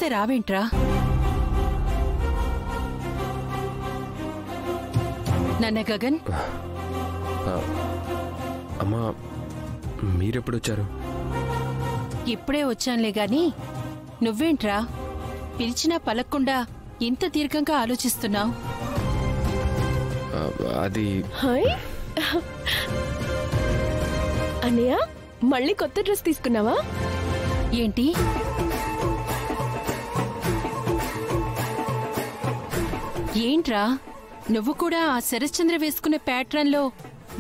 పిలిస్తే రావేంట్రా? నాన్న గగన్. అమ్మా, మీరెప్పుడొచ్చారు? ఇప్పుడే వచ్చానులే గాని నువ్వేంట్రా పిలిచినా పలక్కుండా ఇంత దీర్ఘంగా ఆలోచిస్తున్నావు? అది అన్నయ్య, మళ్ళీ కొత్త డ్రెస్ తీసుకున్నావా ఏంటి? ఏంట్రా నువ్వు కూడా ఆ శరశ్చంద్ర వేసుకునే ప్యాటర్న్ లో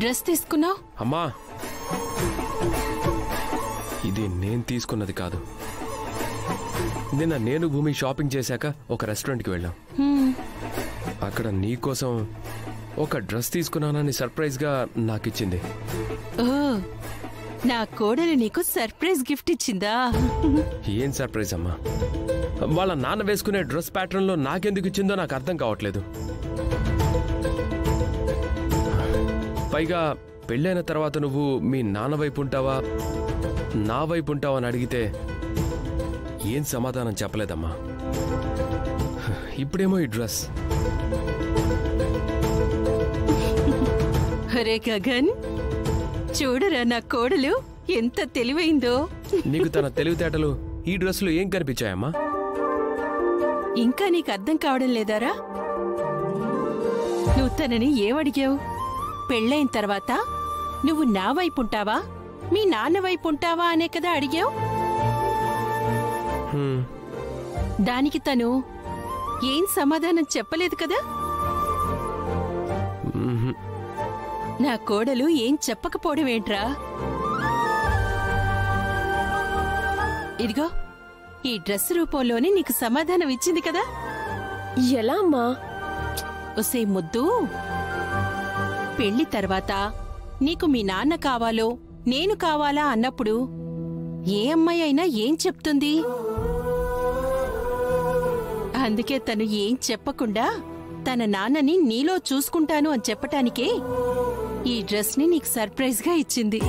డ్రెస్ తీసుకున్నావు? అమ్మా, ఇది నేను తీసుకున్నది కాదు. నిన్న నేను భూమి షాపింగ్ చేశాక ఒక రెస్టారెంట్కి వెళ్ళాం. అక్కడ నీకోసం ఒక డ్రెస్ తీసుకున్నానని సర్ప్రైజ్ గా నాకిచ్చింది. ఓ, నా కోడలు నీకు సర్ప్రైజ్ గిఫ్ట్ ఇచ్చిందా? ఏం సర్ప్రైజ్ అమ్మా? వాళ్ళ నాన్న వేసుకునే డ్రెస్ ప్యాటర్న్ లో నాకెందుకు ఇచ్చిందో నాకు అర్థం కావట్లేదు. పైగా పెళ్ళైన తర్వాత నువ్వు మీ నాన్న వైపు ఉంటావా నా వైపు ఉంటావా అని అడిగితే ఏం సమాధానం చెప్పలేదమ్మా. ఇప్పుడేమో ఈ డ్రెస్. అరే గగన్, చూడరా నా కోడలు ఎంత తెలివైందో. నీకు తన తెలివితేటలు ఈ డ్రెస్ లో ఏం కనిపించాయమ్మా? ఇంకా నీకు అర్థం కావడం లేదారా? నువ్వు తనని ఏమడిగావు? పెళ్ళైన తర్వాత నువ్వు నా వైపు ఉంటావా మీ నాన్న వైపు ఉంటావా అనే కదా అడిగావు. దానికి తను ఏం సమాధానం చెప్పలేదు కదా. నా కోడలు ఏం చెప్పకపోవడం ఏంట్రా? ఇదిగో ఈ డ్రెస్ రూపంలోనే నీకు సమాధానం ఇచ్చింది కదా. ఎలా అమ్మా? ఒసే ముద్దు, పెళ్లి తర్వాత నీకు మీ నాన్న కావాలో నేను కావాలా అన్నప్పుడు ఏ అమ్మాయి అయినా ఏం చెప్తుంది? అందుకే తను ఏం చెప్పకుండా తన నాన్నని నీలో చూసుకుంటాను అని చెప్పటానికే ఈ డ్రెస్ ని నీకు సర్ప్రైజ్ గా ఇచ్చింది.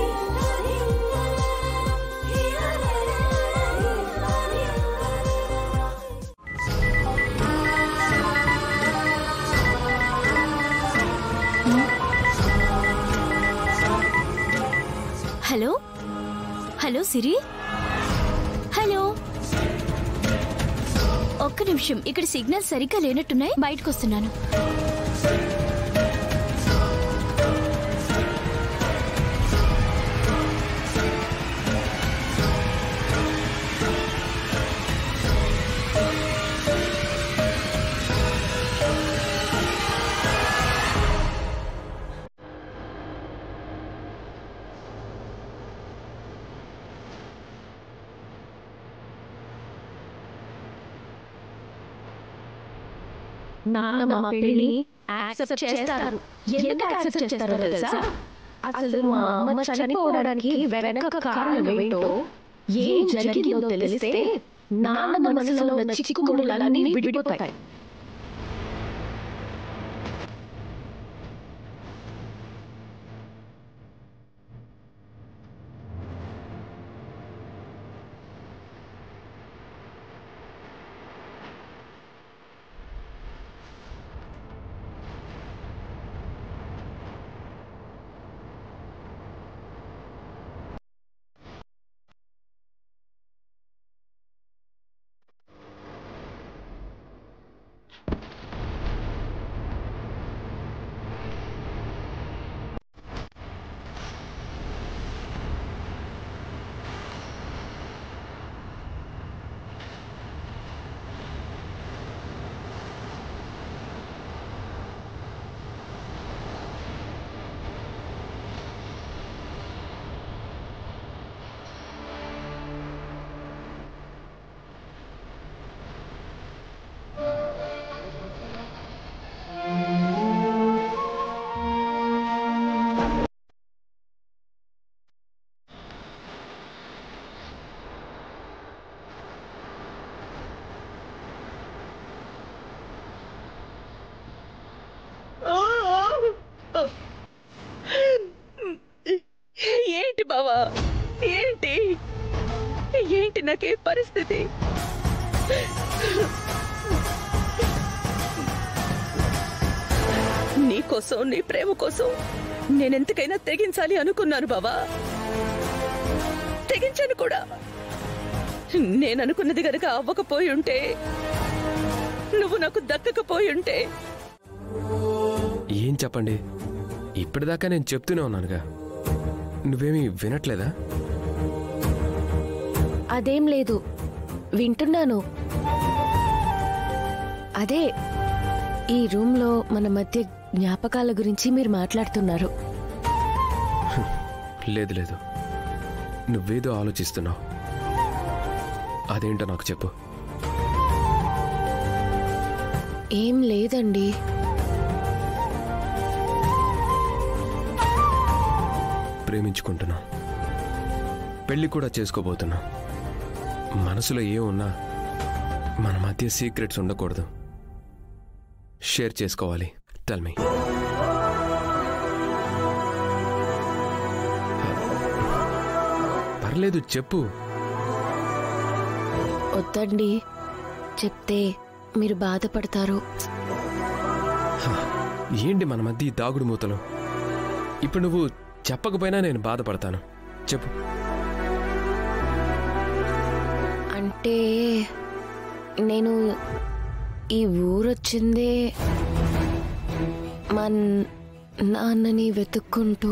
హలో హలో సిరి, హలో. ఒక్క నిమిషం, ఇక్కడ సిగ్నల్ సరిగ్గా లేనట్టున్నాయి, బయటకు వస్తున్నాను. నాన్న మా పెళ్లిని యాక్సెప్ట్ చేస్తారు. ఎందుకు యాక్సెప్ట్ చేస్తారో తెలుసా? అసలు మా అమ్మ చనిపోవడానికి వెనక కారణం ఏంటో, ఏం జరిగిందో తెలిస్తే నాన్న మనసులో ఉన్న చిక్కుముళ్ళన్నీ విడిపోతాయి. ఏంటి బావా, ఏంటి ఏంటి నాకే పరిస్థితి? కోసం నీ ప్రేమ కోసం నేనెంతకైనా తెగించాలి అనుకున్నాను బావా. తెగించాను కూడా. నేననుకున్నది గనక అవ్వకపోయి ఉంటే, నువ్వు నాకు దక్కకపోయి ఉంటే. ఏం చెప్పండి, ఇప్పటిదాకా నేను చెప్తూనే ఉన్నానుగా, నువ్వేమీ వినట్లేదా? అదేం లేదు, వింటున్నాను. అదే ఈ రూమ్లో మన మధ్య జ్ఞాపకాల గురించి మీరు మాట్లాడుతున్నారు. లేదు లేదు, నువ్వేదో ఆలోచిస్తున్నావు. అదేంటో నాకు చెప్పు. ఏం లేదండి. ప్రేమించుకుంటున్నా, పెళ్లి కూడా చేసుకోబోతున్నా. మనసులో ఏ ఉన్నా మన మధ్య సీక్రెట్స్ ఉండకూడదు, షేర్ చేసుకోవాలి. Tell me. పర్లేదు చెప్పు. వద్దండి, చెప్తే మీరు బాధపడతారు. ఏంటి మన మధ్య ఈ దాగుడు మూతలు? ఇప్పుడు నువ్వు చెప్పకపోయినా నేను బాధపడతాను. చెప్పు. అంటే నేను ఈ ఊరొచ్చిందే మా నాన్నని వెతుక్కుంటూ.